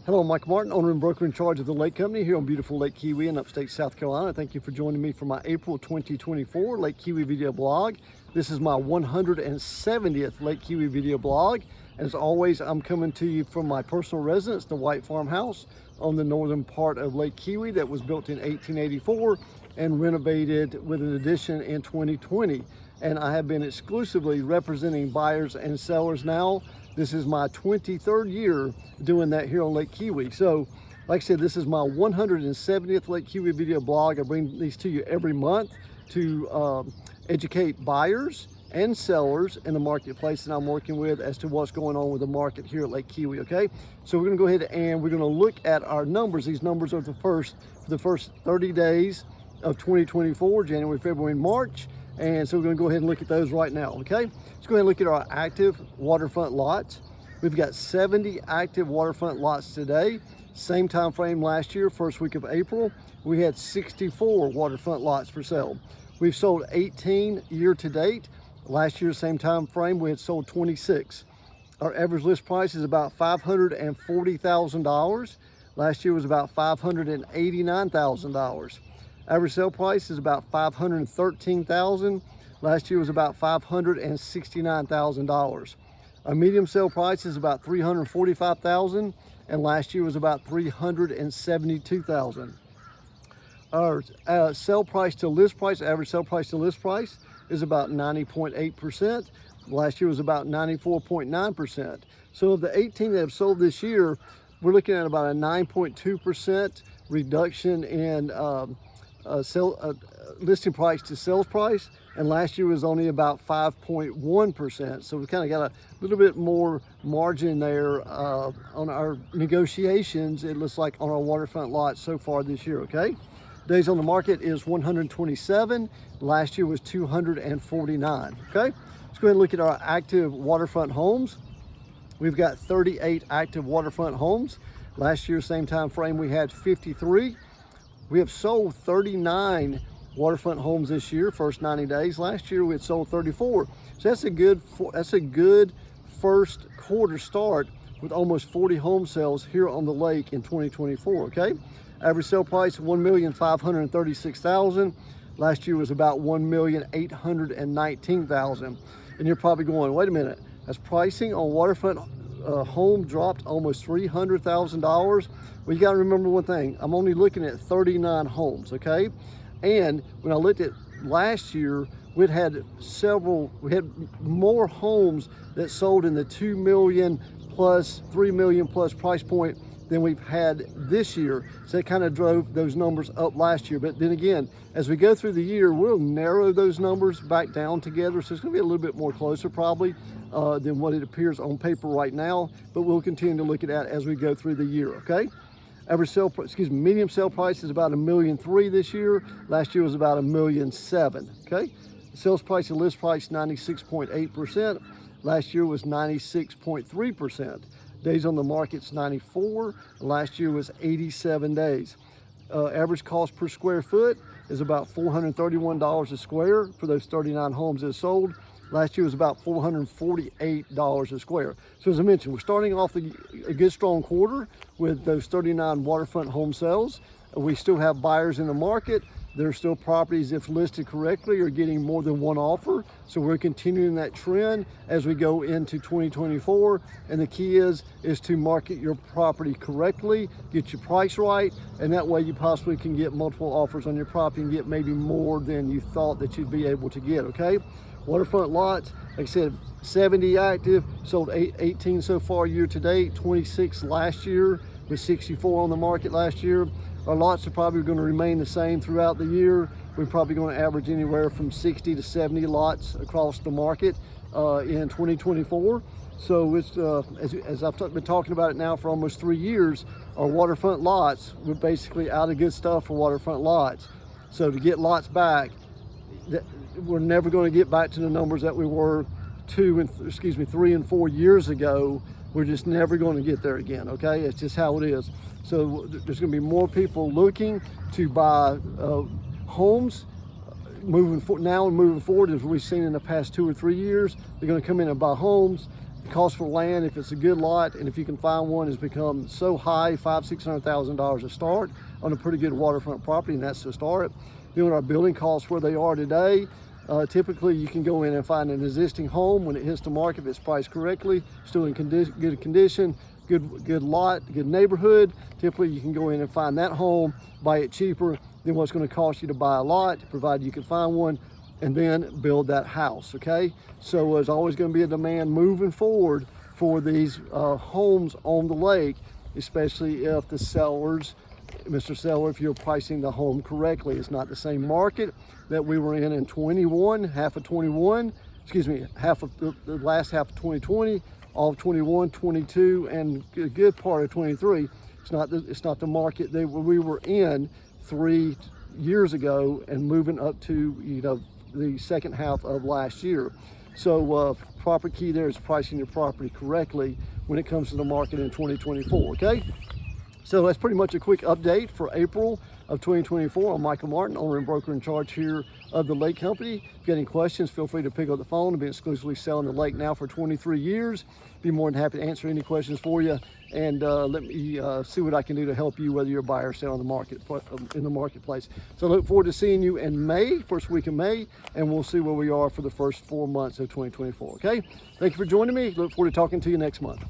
Hello, I'm Mike Martin, owner and broker in charge of the Lake Company here on beautiful Lake Keowee in upstate South Carolina. Thank you for joining me for my April 2024 Lake Keowee video blog. This is my 170th Lake Keowee video blog. And as always, I'm coming to you from my personal residence, the White Farmhouse on the northern part of Lake Keowee that was built in 1884 and renovated with an addition in 2020. And I have been exclusively representing buyers and sellers now. This is my 23rd year doing that here on Lake Keowee. So, like I said, this is my 170th Lake Keowee video blog. I bring these to you every month to educate buyers and sellers in the marketplace that I'm working with as to what's going on with the market here at Lake Keowee, okay? So we're gonna go ahead and we're gonna look at our numbers. These numbers are for the first 30 days of 2024, January, February, and March. And so we're going to go ahead and look at those right now, okay? Let's go ahead and look at our active waterfront lots. We've got 70 active waterfront lots today. Same time frame last year, first week of April, we had 64 waterfront lots for sale. We've sold 18 year to date. Last year, same time frame, we had sold 26. Our average list price is about $540,000. Last year was about $589,000. Average sale price is about $513,000. Last year was about $569,000. Our medium sale price is about $345,000, and last year was about $372,000. Our sale price to list price, average sale price to list price, is about 90.8%. Last year was about 94.9%. So of the 18 that have sold this year, we're looking at about a 9.2% reduction in listing price to sales price, and last year was only about 5.1%. So we kind of got a little bit more margin there on our negotiations, it looks like, on our waterfront lots so far this year, okay? Days on the market is 127. Last year was 249, okay? Let's go ahead and look at our active waterfront homes. We've got 38 active waterfront homes. Last year, same time frame, we had 53. We have sold 39 waterfront homes this year, first 90 days. Last year we had sold 34. So that's a good first quarter start with almost 40 home sales here on the lake in 2024, okay? Average sale price, $1,536,000. Last year was about $1,819,000. And you're probably going, wait a minute, has pricing on waterfront home dropped almost $300,000? Well, you got to remember one thing. I'm only looking at 39 homes, okay? And when I looked at last year, we had more homes that sold in the 2 million plus, 3 million plus price point than we've had this year. So it kind of drove those numbers up last year. But then again, as we go through the year, we'll narrow those numbers back down together. So it's going to be a little bit more closer probably than what it appears on paper right now. But we'll continue to look at that as we go through the year, okay? Average sale, medium sale price is about $1.3 million this year. Last year was about $1.7 million, okay? The sales price and list price, 96.8%. Last year was 96.3%. Days on the market's 94. Last year was 87 days. Average cost per square foot is about $431 a square for those 39 homes that sold. Last year was about $448 a square. So as I mentioned, we're starting off a good strong quarter with those 39 waterfront home sales. We still have buyers in the market. There are still properties, if listed correctly, are getting more than one offer. So we're continuing that trend as we go into 2024. And the key is to market your property correctly, get your price right, and that way you possibly can get multiple offers on your property and get maybe more than you thought that you'd be able to get, okay? Waterfront lots, like I said, 70 active, sold 18 so far year to date, 26 last year, with 64 on the market last year. Our lots are probably going to remain the same throughout the year. We're probably going to average anywhere from 60 to 70 lots across the market in 2024. So it's, as I've been talking about it now for almost 3 years, our waterfront lots, we're basically out of good stuff for waterfront lots. So to get lots back, we're never going to get back to the numbers that we were 3 and 4 years ago. We're just never going to get there again, okay? It's just how it is. So there's going to be more people looking to buy homes moving forward, as we've seen in the past 2 or 3 years. They're going to come in and buy homes. The cost for land, if it's a good lot and if you can find one, has become so high, $500,000–$600,000 a start on a pretty good waterfront property, and that's to start. Doing our building costs where they are today, typically you can go in and find an existing home when it hits the market, if it's priced correctly, still in good condition, good lot, good neighborhood. Typically you can go in and find that home, buy it cheaper than what's going to cost you to buy a lot, provided you can find one, and then build that house. Okay, so there's always going to be a demand moving forward for these homes on the lake, especially if the sellers, Mr. Seller, if you're pricing the home correctly. It's not the same market that we were in 21, half of 21, excuse me, half of the last half of 2020, all of 21, 22, and a good part of 23. It's not the market that we were in 3 years ago and moving up to, you know, the second half of last year. So proper key there is pricing your property correctly when it comes to the market in 2024. Okay, so that's pretty much a quick update for April of 2024. I'm Michael Martin, owner and broker in charge here of the Lake Company. If you got any questions, feel free to pick up the phone. I've been exclusively selling the lake now for 23 years. Be more than happy to answer any questions for you, and let me see what I can do to help you, whether you're a buyer or seller in the marketplace. So I look forward to seeing you in May, first week of May, and we'll see where we are for the first 4 months of 2024. Okay, thank you for joining me. Look forward to talking to you next month.